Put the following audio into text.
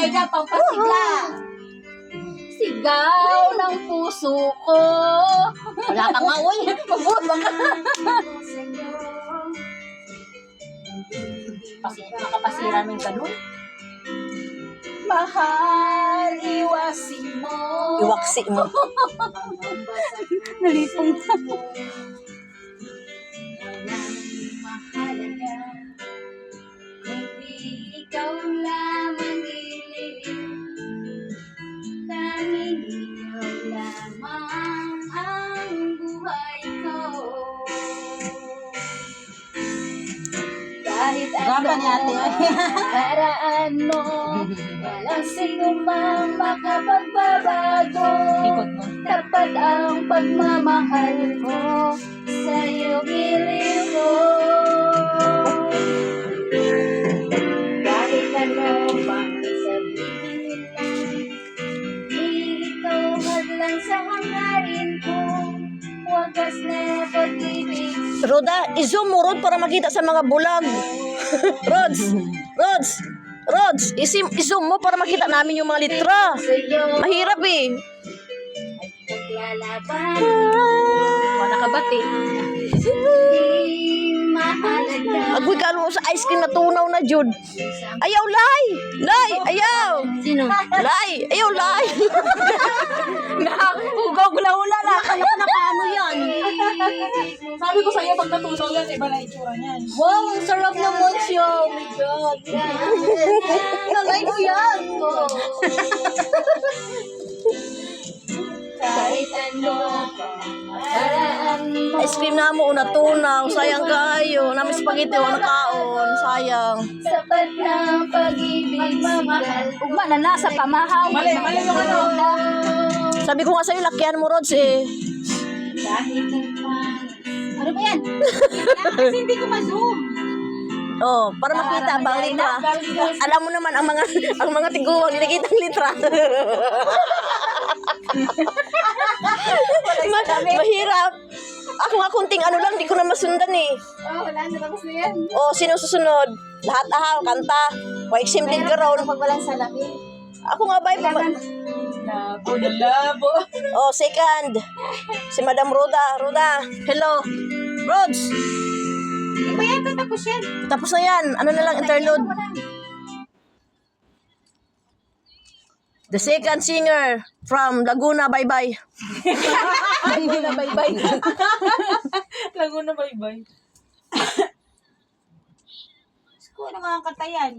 kayo dyan, pampasigla. Sigaw ng puso ko. Wala ka nga, uy. Mabuot ba ka? Makapasira mo yung ganun. Mahal, iwasin mo. Iwaksi mo. Nalipong na. Mahalaga, kundi ikaw lamang ilim. Tanging ikaw lamang ang buhay ko. Kahit Gaba ni ate. karaan mo, walang sinumang makapagbabago. Ikot mo. Tapat ang pagmamahal ko sa iyong hiling ko. Kahit ano pang sabihin nila, di ito hadlang sa hangarin ko. Wagas na pag-ibig Roda, i-zoom mo Rod para makita sa mga bulag. Rods, i-zoom mo para makita namin yung mga litra. sa'yo. Mahirap eh. Paglalaban, Wala ka bati. di mahalaga. Agoy ka sa ice cream na tunaw na Jud. Ayaw, Lai! Lai, ayaw! Sino? Lai, ayaw, Lai! Hugaw gula-hula na. Kaya ko na paano yan. Sabi ko sa'yo, pag natunaw yan, iba na itsura niyan. Wow, ang sarap naman siya. Oh my God. Nalay ko yan. Kahit ano, karaan mo. Ice cream na mo, una tunaw. Sayang kayo. Namin spaghetti, wala kaon. Sayang. Sapat na pag-ibig, mamahal. Ugma na nasa pamahaw. Mali yung ano. Sabi ko nga sa'yo, lakyan mo, Rods eh. Kahit naman. Ano ba yan? Kasi hindi ko ma-zoom. Oh, para makita ba ang litra? Alam mo naman ang mga tiguang nakikita ang litra. Mahirap. Ako nga kunting ano lang, di ko na masundan eh. Oh, wala na tapos na yan. Oh, sino susunod? Lahat kanta. Waiksim din ka raw. Pag walang salamin. Ako nga ba? Labo na labo. Oh, second. Si Madam Roda. Roda, hello. Rods, Di ba yan? Tapos yan. tapos na yan. Ano na lang, interlude. The second singer from Laguna, bye-bye. Laguna, bye-bye. Laguna bye-bye. Kung ano mga kanta yan?